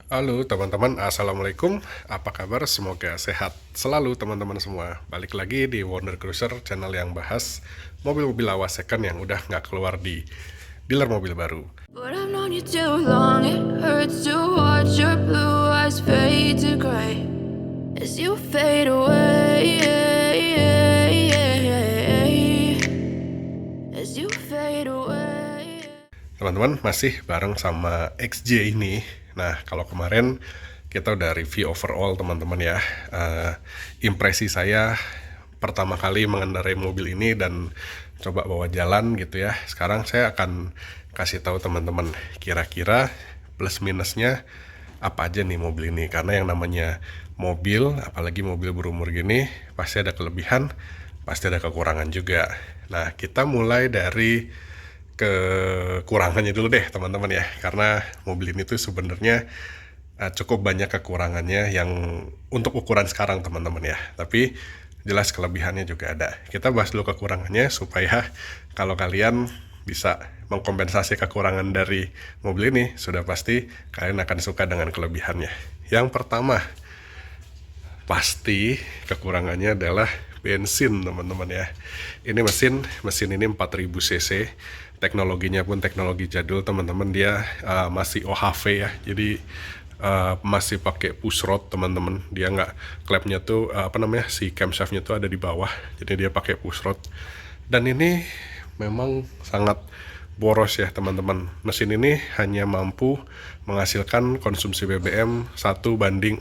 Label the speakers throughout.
Speaker 1: Halo teman-teman, Assalamualaikum. Apa kabar? Semoga sehat selalu teman-teman semua. Balik lagi di Wonder Cruiser, channel yang bahas mobil-mobil lawas second yang udah nggak keluar di dealer mobil baru.
Speaker 2: But I've known you too long, it hurts to watch your blue eyes fade to gray as you fade away, as you fade away.
Speaker 1: Teman-teman, masih bareng sama XJ ini. Nah, kalau kemarin kita udah review overall teman-teman ya. Impresi saya pertama kali mengendarai mobil ini dan coba bawa jalan gitu ya. Sekarang saya akan kasih tahu teman-teman kira-kira plus minusnya apa aja nih mobil ini. Karena yang namanya mobil, apalagi mobil berumur gini, pasti ada kelebihan, pasti ada kekurangan juga. Nah, kita mulai dari kekurangannya dulu deh teman-teman ya, karena mobil ini tuh sebenarnya cukup banyak kekurangannya yang untuk ukuran sekarang teman-teman ya, tapi jelas kelebihannya juga ada. Kita bahas dulu kekurangannya supaya kalau kalian bisa mengkompensasi kekurangan dari mobil ini, sudah pasti kalian akan suka dengan kelebihannya. Yang pertama, pasti kekurangannya adalah bensin teman-teman ya. Ini mesin ini 4000 cc, teknologinya pun teknologi jadul teman-teman, dia masih OHV ya, jadi masih pakai push rod teman-teman. Dia nggak, klepnya tuh si camshaftnya tuh ada di bawah, jadi dia pakai push rod. Dan ini memang sangat boros ya teman-teman. Mesin ini hanya mampu menghasilkan konsumsi BBM 1:4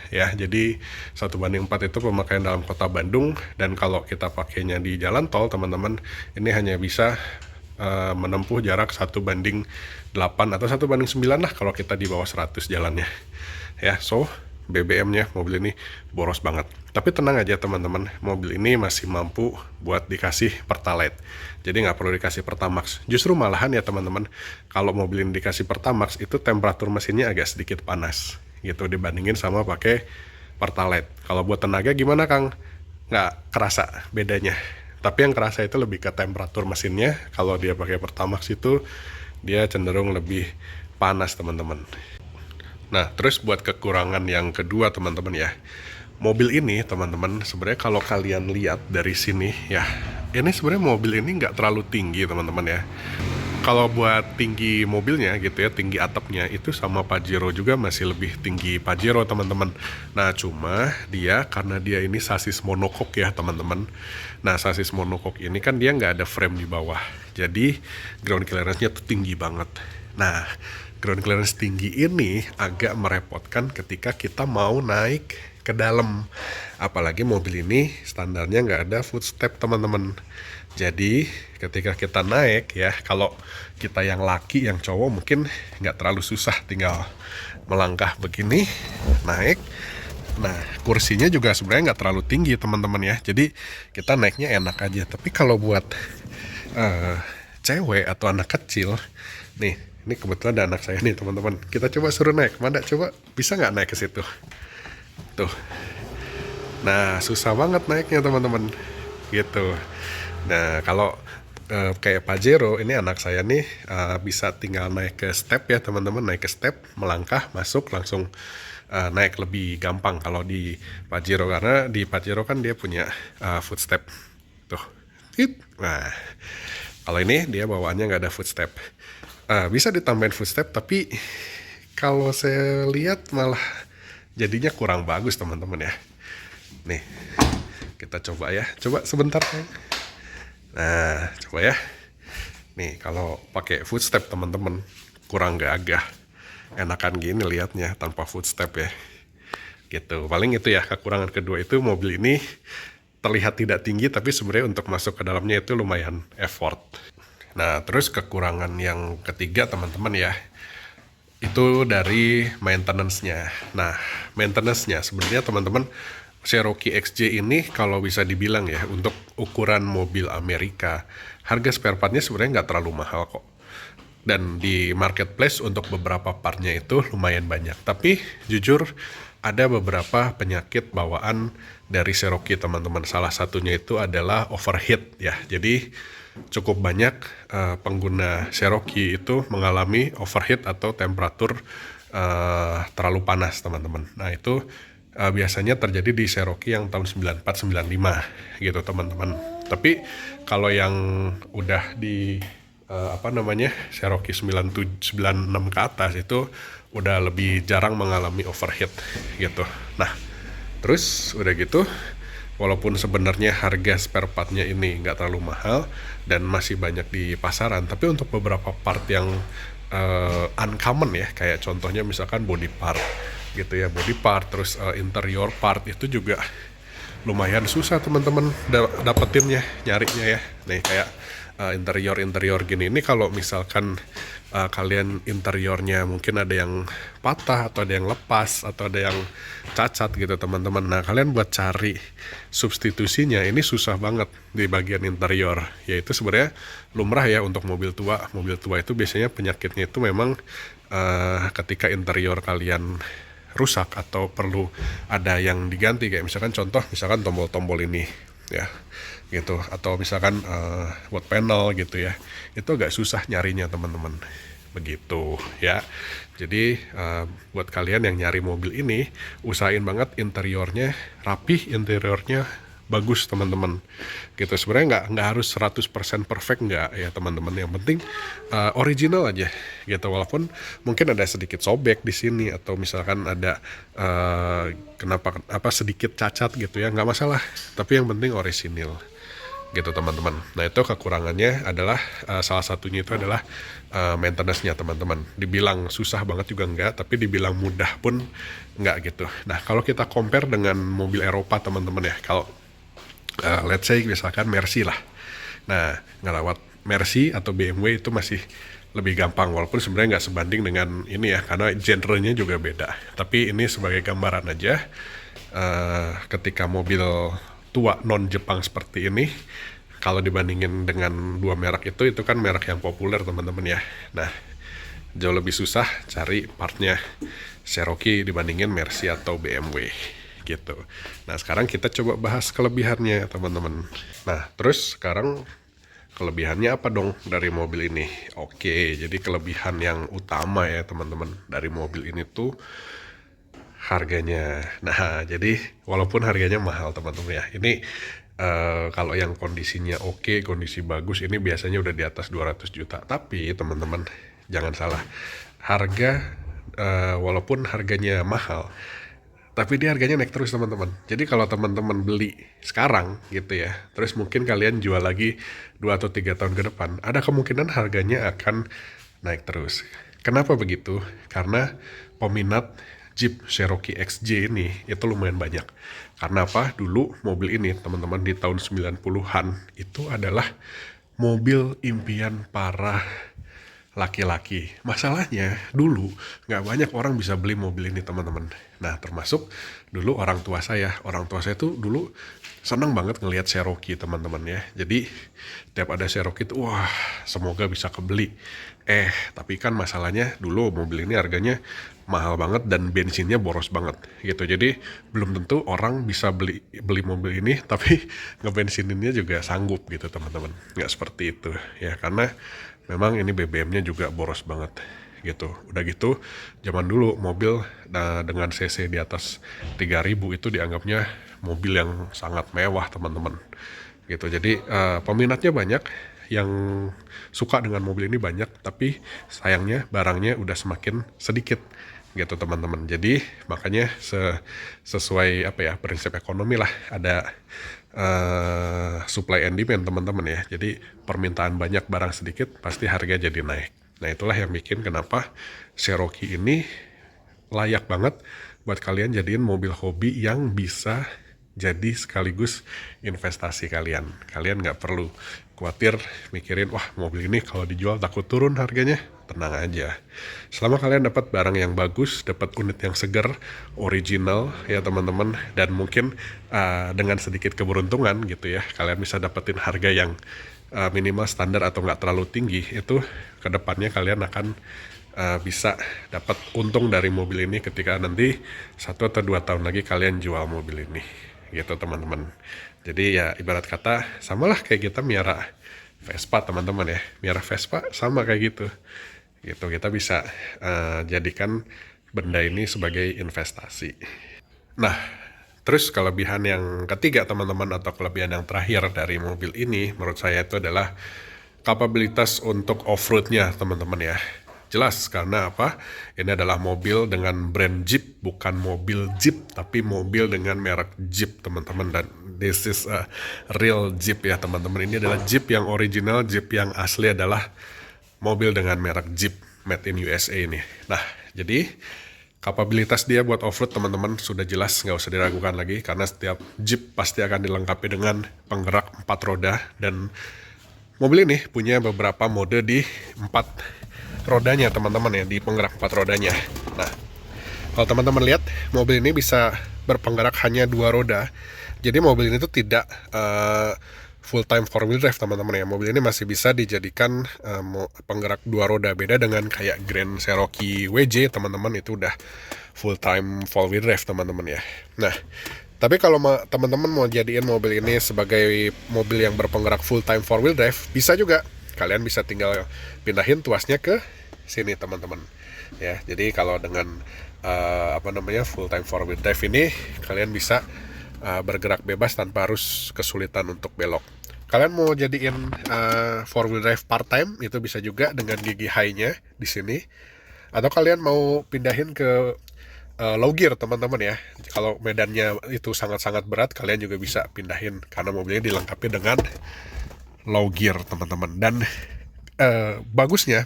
Speaker 1: ya. Jadi 1:4 itu pemakaian dalam kota Bandung, dan kalau kita pakainya di jalan tol teman-teman, ini hanya bisa menempuh jarak 1:8 atau 1:9 lah kalau kita di bawah 100 jalannya ya. So BBM-nya mobil ini boros banget. Tapi tenang aja teman-teman, mobil ini masih mampu buat dikasih Pertalite. Jadi nggak perlu dikasih Pertamax. Justru malahan ya teman-teman, kalau mobil ini dikasih Pertamax, itu temperatur mesinnya agak sedikit panas gitu dibandingin sama pakai Pertalite. Kalau buat tenaga gimana Kang? Nggak kerasa bedanya. Tapi yang kerasa itu lebih ke temperatur mesinnya. Kalau dia pakai Pertamax itu dia cenderung lebih panas teman-teman. Nah, terus buat kekurangan yang kedua teman-teman ya, mobil ini teman-teman, sebenarnya kalau kalian lihat dari sini ya, ini sebenarnya mobil ini nggak terlalu tinggi teman-teman ya. Kalau buat tinggi mobilnya gitu ya, tinggi atapnya itu sama Pajero juga masih lebih tinggi Pajero teman-teman. Nah, cuma dia karena dia ini sasis monocoque ya teman-teman. Nah, sasis monocoque ini kan dia nggak ada frame di bawah, jadi ground clearance-nya tuh tinggi banget. Nah, ground clearance tinggi ini agak merepotkan ketika kita mau naik ke dalam. Apalagi mobil ini standarnya nggak ada footstep teman-teman. Jadi ketika kita naik ya, kalau kita yang laki, yang cowok mungkin nggak terlalu susah, tinggal melangkah begini, naik. Nah, kursinya juga sebenarnya nggak terlalu tinggi teman-teman ya, jadi kita naiknya enak aja. Tapi kalau buat cewek atau anak kecil, nih, ini kebetulan ada anak saya nih teman-teman. Kita coba suruh naik, Manda coba bisa nggak naik ke situ? Tuh. Nah, susah banget naiknya teman-teman. Gitu. Nah, kalau kayak Pajero, ini anak saya nih bisa tinggal naik ke step ya teman-teman, naik ke step, melangkah, masuk, langsung naik lebih gampang kalau di Pajero, karena di Pajero kan dia punya footstep. Tuh. Nah, kalau ini dia bawaannya nggak ada footstep. Bisa ditambahin footstep, tapi kalau saya lihat malah jadinya kurang bagus teman-teman ya. Nih, kita coba ya. Coba sebentar. Nah, coba ya. Nih, kalau pakai footstep teman-teman, kurang gagah. Enakan gini lihatnya tanpa footstep ya. Gitu. Paling itu ya, kekurangan kedua itu mobil ini terlihat tidak tinggi, tapi sebenarnya untuk masuk ke dalamnya itu lumayan effort. Nah, terus kekurangan yang ketiga teman-teman ya, itu dari maintenance-nya. Nah, maintenance-nya sebenarnya teman-teman, Cherokee XJ ini kalau bisa dibilang ya, untuk ukuran mobil Amerika, harga spare part-nya sebenarnya nggak terlalu mahal kok. Dan di marketplace untuk beberapa partnya itu lumayan banyak. Tapi jujur ada beberapa penyakit bawaan dari Cherokee teman-teman. Salah satunya itu adalah overheat ya. Jadi cukup banyak pengguna Cherokee itu mengalami overheat atau temperatur terlalu panas teman-teman. Nah itu biasanya terjadi di Cherokee yang tahun 94-95 gitu teman-teman. Tapi kalau yang udah di Cherokee 97-96 ke atas itu udah lebih jarang mengalami overheat gitu. Nah terus udah gitu, walaupun sebenarnya harga spare partnya ini nggak terlalu mahal dan masih banyak di pasaran, tapi untuk beberapa part yang uncommon ya, kayak contohnya misalkan body part gitu ya, body part, terus interior part itu juga lumayan susah teman-teman dapetinnya, nyarinya ya. Nih kayak interior gini, ini kalau misalkan kalian interiornya mungkin ada yang patah atau ada yang lepas atau ada yang cacat gitu teman-teman. Nah kalian buat cari substitusinya ini susah banget di bagian interior, yaitu sebenarnya lumrah ya untuk mobil tua. Mobil tua itu biasanya penyakitnya itu memang ketika interior kalian rusak atau perlu ada yang diganti, kayak misalkan tombol-tombol ini ya gitu, atau misalkan wood panel gitu ya, itu agak susah nyarinya teman-teman begitu ya. Jadi buat kalian yang nyari mobil ini, usahain banget interiornya rapih, interiornya bagus teman-teman gitu. Sebenarnya nggak harus 100% perfect, nggak ya teman-teman, yang penting original aja gitu. Walaupun mungkin ada sedikit sobek di sini atau misalkan ada sedikit cacat gitu ya, nggak masalah, tapi yang penting orisinil gitu teman-teman. Nah itu kekurangannya adalah salah satunya itu adalah maintenance-nya teman-teman. Dibilang susah banget juga enggak, tapi dibilang mudah pun enggak gitu. Nah kalau kita compare dengan mobil Eropa teman-teman ya, kalau let's say misalkan Mercy lah, nah ngelawat Mercy atau BMW itu masih lebih gampang, walaupun sebenarnya nggak sebanding dengan ini ya, karena genre-nya juga beda. Tapi ini sebagai gambaran aja, ketika mobil tua non Jepang seperti ini, kalau dibandingin dengan dua merek itu kan merek yang populer teman-teman ya. Nah jauh lebih susah cari partnya Cherokee dibandingin Mercy atau BMW gitu. Nah sekarang kita coba bahas kelebihannya teman-teman. Nah terus sekarang kelebihannya apa dong dari mobil ini? Oke, jadi kelebihan yang utama ya teman-teman dari mobil ini tuh harganya. Nah jadi walaupun harganya mahal teman-teman ya, ini kalau yang kondisinya oke, kondisi bagus, ini biasanya udah di atas 200 juta. Tapi teman-teman jangan salah, harga walaupun harganya mahal, tapi dia harganya naik terus teman-teman. Jadi kalau teman-teman beli sekarang gitu ya, terus mungkin kalian jual lagi 2 atau 3 tahun ke depan, ada kemungkinan harganya akan naik terus. Kenapa begitu? Karena peminat Jeep Cherokee XJ ini itu lumayan banyak. Karena apa? Dulu mobil ini teman-teman di tahun 90-an itu adalah mobil impian para laki-laki. Masalahnya dulu nggak banyak orang bisa beli mobil ini teman-teman. Nah termasuk dulu orang tua saya tuh dulu senang banget ngelihat Cherokee teman-teman ya. Jadi tiap ada Cherokee tuh wah semoga bisa kebeli. Tapi kan masalahnya dulu mobil ini harganya mahal banget dan bensinnya boros banget gitu. Jadi belum tentu orang bisa beli mobil ini tapi ngebensininnya juga sanggup gitu teman-teman. Nggak seperti itu ya, karena memang ini BBM-nya juga boros banget gitu. Udah gitu zaman dulu mobil dengan cc di atas 3000 itu dianggapnya mobil yang sangat mewah teman-teman gitu. Jadi peminatnya banyak, yang suka dengan mobil ini banyak, tapi sayangnya barangnya udah semakin sedikit gitu teman-teman. Jadi makanya sesuai prinsip ekonomi lah, ada supply and demand teman-teman ya. Jadi permintaan banyak, barang sedikit, pasti harga jadi naik. Nah itulah yang bikin kenapa Cherokee ini layak banget buat kalian jadiin mobil hobi yang bisa jadi sekaligus investasi kalian. Kalian nggak perlu khawatir mikirin, wah mobil ini kalau dijual takut turun harganya. Tenang aja. Selama kalian dapat barang yang bagus, dapat unit yang segar, original ya teman-teman, dan mungkin dengan sedikit keberuntungan gitu ya, kalian bisa dapetin harga yang minimal standar atau nggak terlalu tinggi, itu kedepannya kalian akan bisa dapat untung dari mobil ini ketika nanti 1 atau 2 tahun lagi kalian jual mobil ini gitu teman-teman. Jadi ya ibarat kata samalah kayak kita miara Vespa teman-teman ya. Miara Vespa sama kayak gitu. Kita bisa jadikan benda ini sebagai investasi. Nah, terus kelebihan yang ketiga teman-teman, atau kelebihan yang terakhir dari mobil ini menurut saya itu adalah kapabilitas untuk off-roadnya teman-teman ya. Jelas, karena apa? Ini adalah mobil dengan brand Jeep, bukan mobil Jeep, tapi mobil dengan merek Jeep teman-teman. Dan this is a real Jeep ya teman-teman. Ini adalah Jeep yang original, Jeep yang asli adalah mobil dengan merek Jeep, made in USA ini. Nah, jadi kapabilitas dia buat off-road teman-teman sudah jelas, nggak usah diragukan lagi, karena setiap Jeep pasti akan dilengkapi dengan penggerak 4 roda, dan mobil ini punya beberapa mode di 4 rodanya teman-teman ya, di penggerak 4 rodanya. Nah, kalau teman-teman lihat, mobil ini bisa berpenggerak hanya 2 roda. Jadi mobil ini tuh tidak full time 4-wheel drive teman-teman ya. Mobil ini masih bisa dijadikan penggerak 2 roda. Beda dengan kayak Grand Cherokee WJ teman-teman, itu udah full time 4-wheel drive teman-teman ya. Nah, tapi kalau teman-teman mau jadiin mobil ini sebagai mobil yang berpenggerak full time 4-wheel drive, bisa juga. Kalian bisa tinggal pindahin tuasnya ke sini teman-teman ya. Jadi kalau dengan full time 4-wheel drive ini, kalian bisa bergerak bebas tanpa harus kesulitan untuk belok. Kalian mau jadiin 4-wheel drive part time, itu bisa juga dengan gigi high-nya di sini. Atau kalian mau pindahin ke low gear teman-teman ya. Kalau medannya itu sangat-sangat berat, kalian juga bisa pindahin karena mobilnya dilengkapi dengan low gear teman-teman. Dan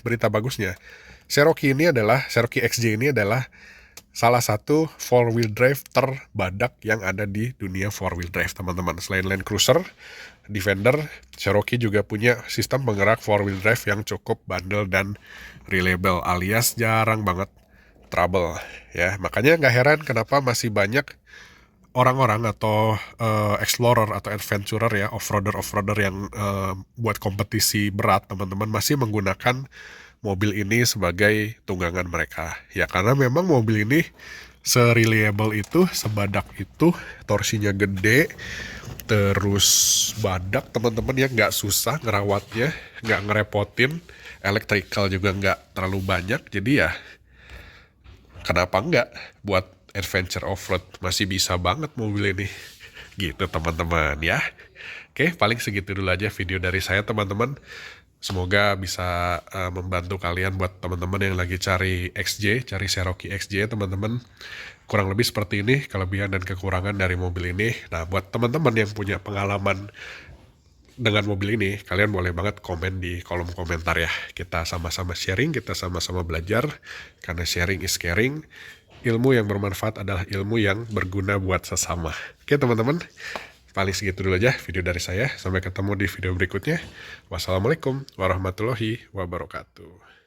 Speaker 1: berita bagusnya, Cherokee XJ ini adalah salah satu 4-wheel drive terbadak yang ada di dunia 4-wheel drive teman-teman. Selain Land Cruiser, Defender, Cherokee juga punya sistem penggerak 4-wheel drive yang cukup bandel dan reliable, alias jarang banget trouble ya. Makanya nggak heran kenapa masih banyak orang-orang atau explorer atau adventurer ya, off-roader yang buat kompetisi berat teman-teman, masih menggunakan mobil ini sebagai tunggangan mereka ya, karena memang mobil ini se-reliable itu, sebadak itu, torsinya gede, terus badak teman-teman ya, nggak susah ngerawatnya, nggak ngerepotin, electrical juga nggak terlalu banyak. Jadi ya kenapa nggak buat adventure off-road, masih bisa banget mobil ini gitu teman-teman ya. Oke, paling segitu dulu aja video dari saya teman-teman. Semoga bisa membantu kalian buat teman-teman yang lagi cari Cherokee XJ teman-teman. Kurang lebih seperti ini kelebihan dan kekurangan dari mobil ini. Nah, buat teman-teman yang punya pengalaman dengan mobil ini, kalian boleh banget komen di kolom komentar ya. Kita sama-sama sharing, kita sama-sama belajar, karena sharing is caring. Ilmu yang bermanfaat adalah ilmu yang berguna buat sesama. Oke teman-teman, paling segitu dulu aja video dari saya. Sampai ketemu di video berikutnya. Wassalamualaikum warahmatullahi wabarakatuh.